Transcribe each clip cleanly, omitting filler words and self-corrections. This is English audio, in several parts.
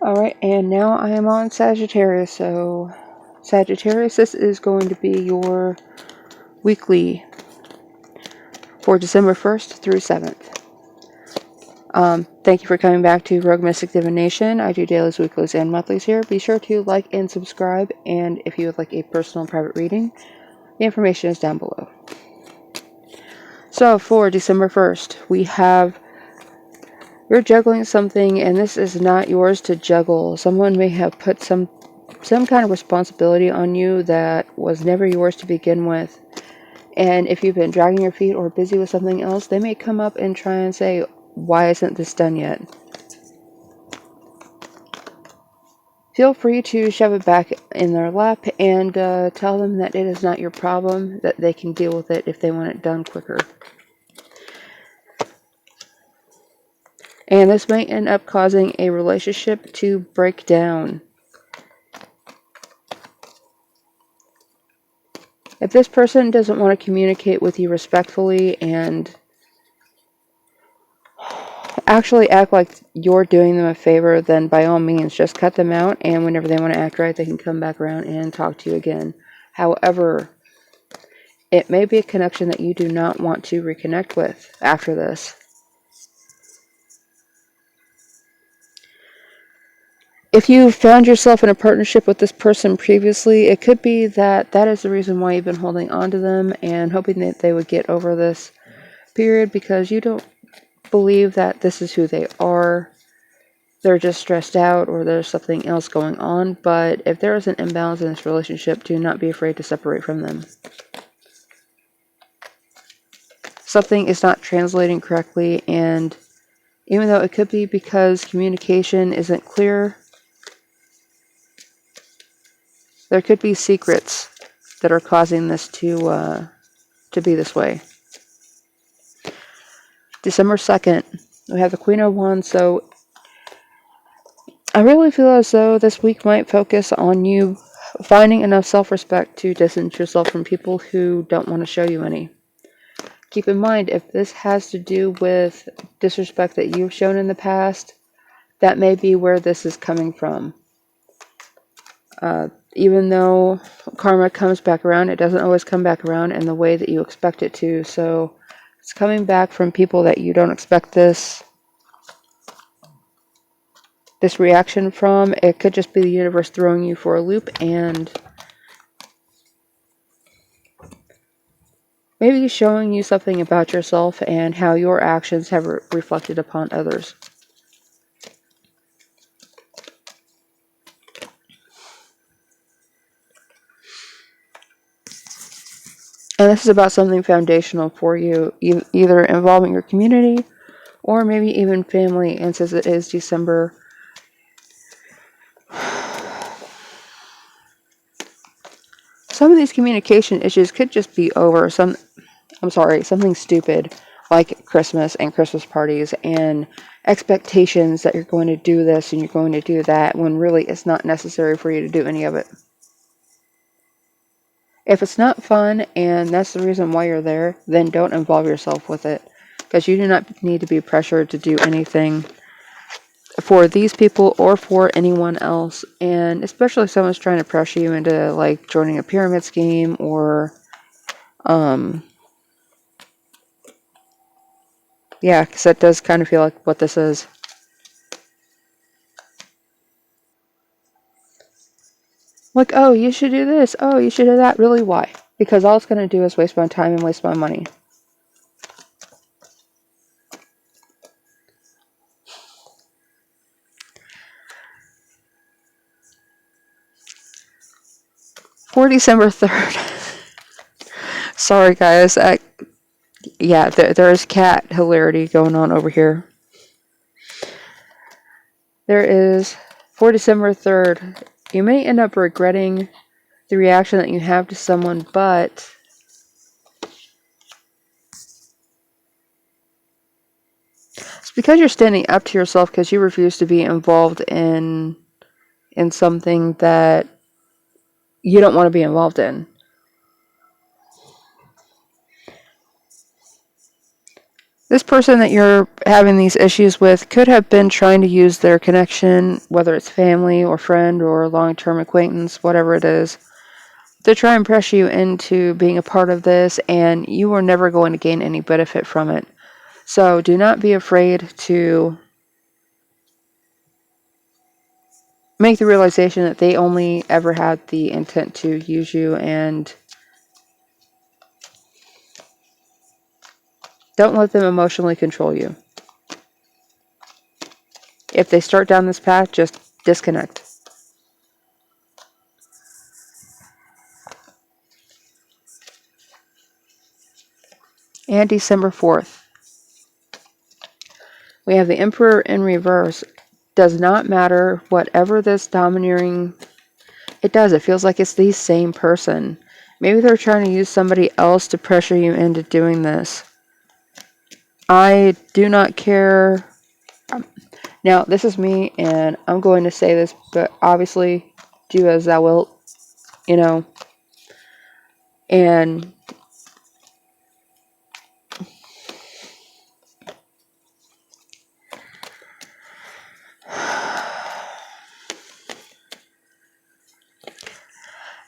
Alright, and now I am on Sagittarius. So, Sagittarius, this is going to be your weekly for December 1st through 7th. Thank you for coming back to Rogue Mystic Divination. I do dailies, weeklies, and monthlies here. Be sure to like and subscribe, and if you would like a personal and private reading, the information is down below. So, for December 1st, we have you're juggling something, and this is not yours to juggle. Someone may have put some kind of responsibility on you that was never yours to begin with. And if you've been dragging your feet or busy with something else, they may come up and try and say, why isn't this done yet? Feel free to shove it back in their lap and tell them that it is not your problem, that they can deal with it if they want it done quicker. And this may end up causing a relationship to break down. If this person doesn't want to communicate with you respectfully and actually act like you're doing them a favor, then by all means just cut them out, and whenever they want to act right, they can come back around and talk to you again. However, it may be a connection that you do not want to reconnect with after this. If you found yourself in a partnership with this person previously, it could be that that is the reason why you've been holding on to them and hoping that they would get over this period, because you don't believe that this is who they are. They're just stressed out, or there's something else going on. But if there is an imbalance in this relationship, do not be afraid to separate from them. Something is not translating correctly, and even though it could be because communication isn't clear, there could be secrets that are causing this to be this way. December 2nd, we have the Queen of Wands. So I really feel as though this week might focus on you finding enough self-respect to distance yourself from people who don't want to show you any. Keep in mind, if this has to do with disrespect that you've shown in the past, that may be where this is coming from. Even though karma comes back around, it doesn't always come back around in the way that you expect it to. So it's coming back from people that you don't expect this reaction from. It could just be the universe throwing you for a loop and maybe showing you something about yourself and how your actions have reflected upon others. And this is about something foundational for you, either involving your community or maybe even family. And since it is December, some of these communication issues could just be over something stupid like Christmas and Christmas parties and expectations that you're going to do this and you're going to do that, when really it's not necessary for you to do any of it. If it's not fun and that's the reason why you're there, then don't involve yourself with it, because you do not need to be pressured to do anything for these people or for anyone else. And especially if someone's trying to pressure you into like joining a pyramid scheme or yeah, because that does kind of feel like what this is. Like, oh, you should do this. Oh, you should do that. Really, why? Because all it's going to do is waste my time and waste my money. For December 3rd. Sorry, guys. Yeah, there's cat hilarity going on over here. There is, for December 3rd, you may end up regretting the reaction that you have to someone, but it's because you're standing up to yourself, because you refuse to be involved in something that you don't want to be involved in. This person that you're having these issues with could have been trying to use their connection, whether it's family or friend or long-term acquaintance, whatever it is, to try and pressure you into being a part of this, and you were never going to gain any benefit from it. So do not be afraid to make the realization that they only ever had the intent to use you, and don't let them emotionally control you. If they start down this path, just disconnect. And December 4th, we have the Emperor in reverse. Does not matter whatever this domineering, it does. It feels like it's the same person. Maybe they're trying to use somebody else to pressure you into doing this. I do not care. Now, this is me, and I'm going to say this, but obviously, do as thou wilt, and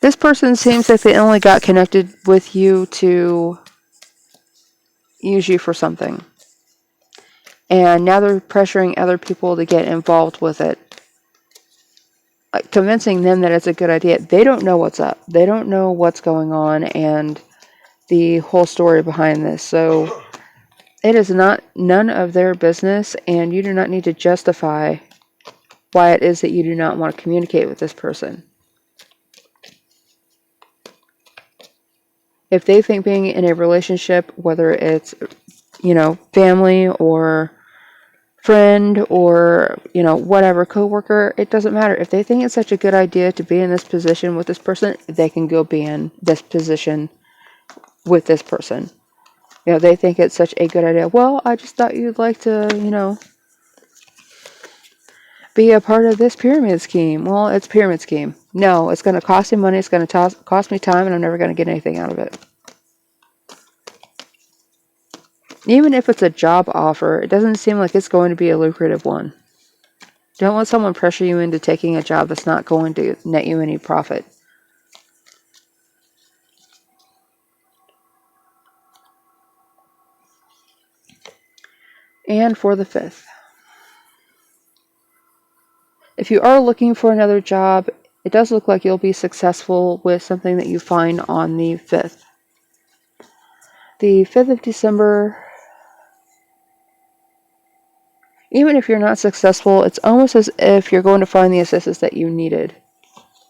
this person seems like they only got connected with you to use you for something. And now they're pressuring other people to get involved with it. Convincing them that it's a good idea. They don't know what's up. They don't know what's going on and the whole story behind this. So it is none of their business, and you do not need to justify why it is that you do not want to communicate with this person. If they think being in a relationship, whether it's, family or friend or, whatever, coworker, it doesn't matter. If they think it's such a good idea to be in this position with this person, they can go be in this position with this person. They think it's such a good idea. Well, I just thought you'd like to, be a part of this pyramid scheme. Well, it's a pyramid scheme. No, it's going to cost me money. It's going to cost me time, and I'm never going to get anything out of it. Even if it's a job offer, it doesn't seem like it's going to be a lucrative one. Don't let someone pressure you into taking a job that's not going to net you any profit. And for the 5th. If you are looking for another job, it does look like you'll be successful with something that you find on the 5th. The 5th of December, even if you're not successful, it's almost as if you're going to find the assistance that you needed.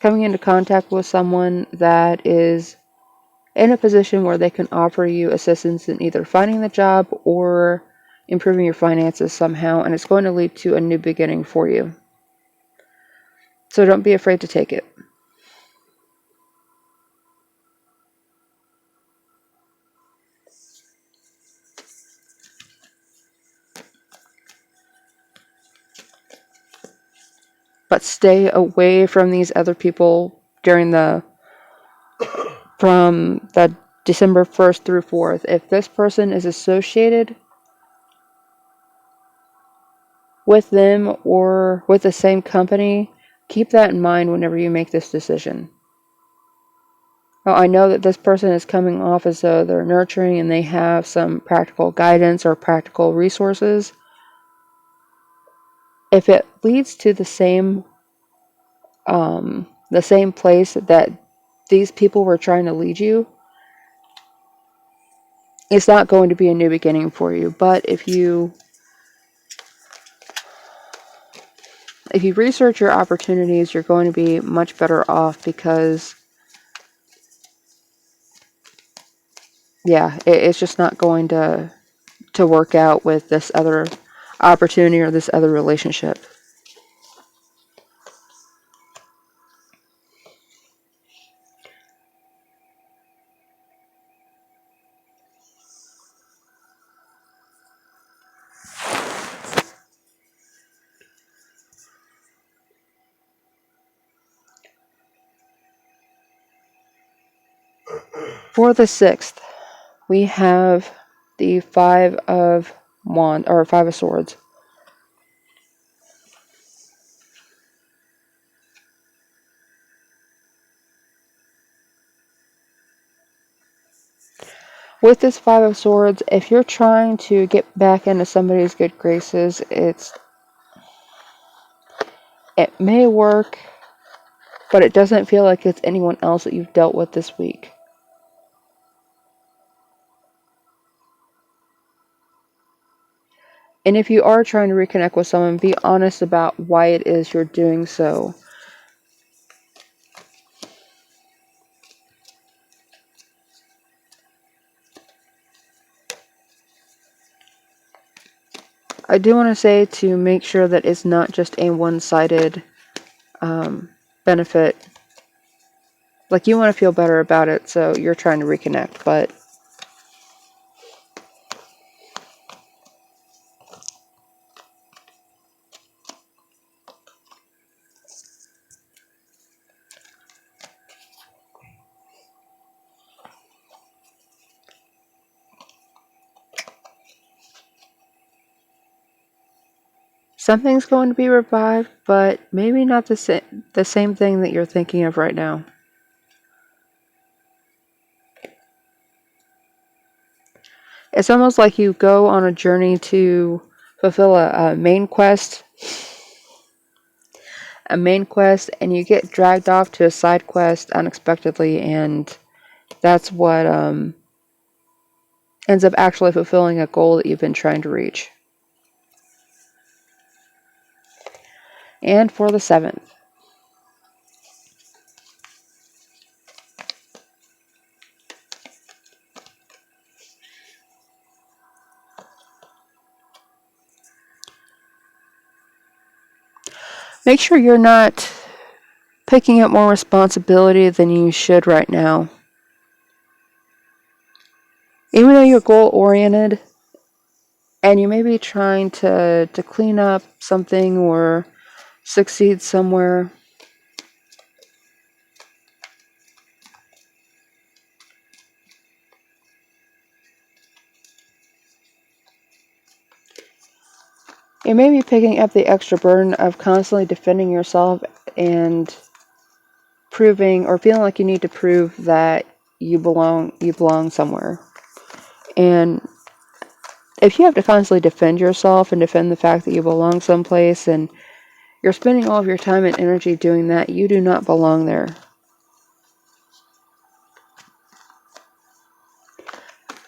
Coming into contact with someone that is in a position where they can offer you assistance in either finding the job or improving your finances somehow, and it's going to lead to a new beginning for you. So don't be afraid to take it. But stay away from these other people from the December 1st through 4th. If this person is associated with them or with the same company, keep that in mind whenever you make this decision. Now, I know that this person is coming off as though they're nurturing and they have some practical guidance or practical resources. If it leads to the same place that these people were trying to lead you, it's not going to be a new beginning for you. But if you research your opportunities, you're going to be much better off because, it's just not going to work out with this other opportunity or this other relationship. For the 6th, we have the 5 of Five of Swords. With this Five of Swords, if you're trying to get back into somebody's good graces, it may work, but it doesn't feel like it's anyone else that you've dealt with this week. And if you are trying to reconnect with someone, be honest about why it is you're doing so. I do want to say to make sure that it's not just a one-sided benefit. Like, you want to feel better about it, so you're trying to reconnect, but something's going to be revived, but maybe not the same thing that you're thinking of right now. It's almost like you go on a journey to fulfill a main quest. And you get dragged off to a side quest unexpectedly, and that's what ends up actually fulfilling a goal that you've been trying to reach. And for the 7th. Make sure you're not picking up more responsibility than you should right now. Even though you're goal-oriented, and you may be trying to clean up something or succeed somewhere, you may be picking up the extra burden of constantly defending yourself and proving or feeling like you need to prove that you belong somewhere. And if you have to constantly defend yourself and defend the fact that you belong someplace, and you're spending all of your time and energy doing that, you do not belong there.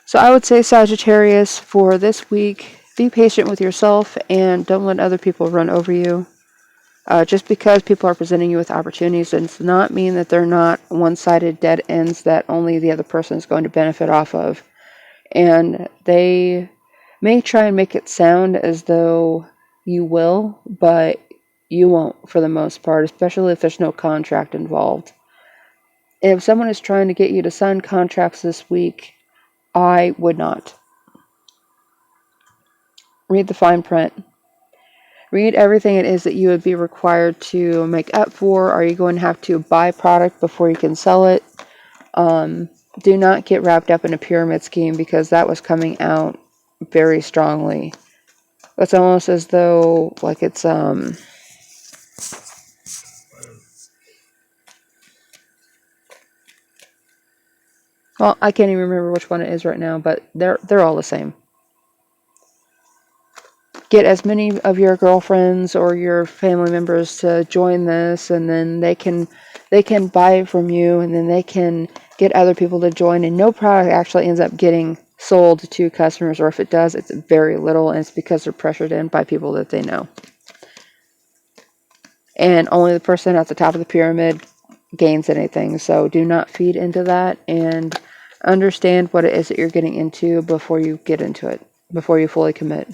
So I would say, Sagittarius, for this week, be patient with yourself and don't let other people run over you. Just because people are presenting you with opportunities does not mean that they're not one-sided dead ends that only the other person is going to benefit off of. And they may try and make it sound as though you will, but you won't for the most part, especially if there's no contract involved. If someone is trying to get you to sign contracts this week, I would not. Read the fine print. Read everything it is that you would be required to make up for. Are you going to have to buy product before you can sell it? Do not get wrapped up in a pyramid scheme, because that was coming out very strongly. It's almost as though, like, it's well, I can't even remember which one it is right now, but they're all the same. Get as many of your girlfriends or your family members to join this, and then they can buy from you, and then they can get other people to join, and no product actually ends up getting sold to customers, or if it does, it's very little, and it's because they're pressured in by people that they know. And only the person at the top of the pyramid gains anything, so do not feed into that, and understand what it is that you're getting into before you get into it, before you fully commit.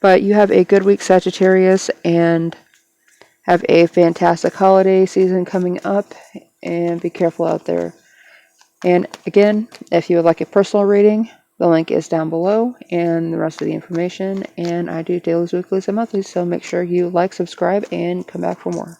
But you have a good week, Sagittarius, and have a fantastic holiday season coming up, and be careful out there. And again, if you would like a personal reading, the link is down below, and the rest of the information. And I do dailies, weeklies, and monthlies, so make sure you like, subscribe, and come back for more.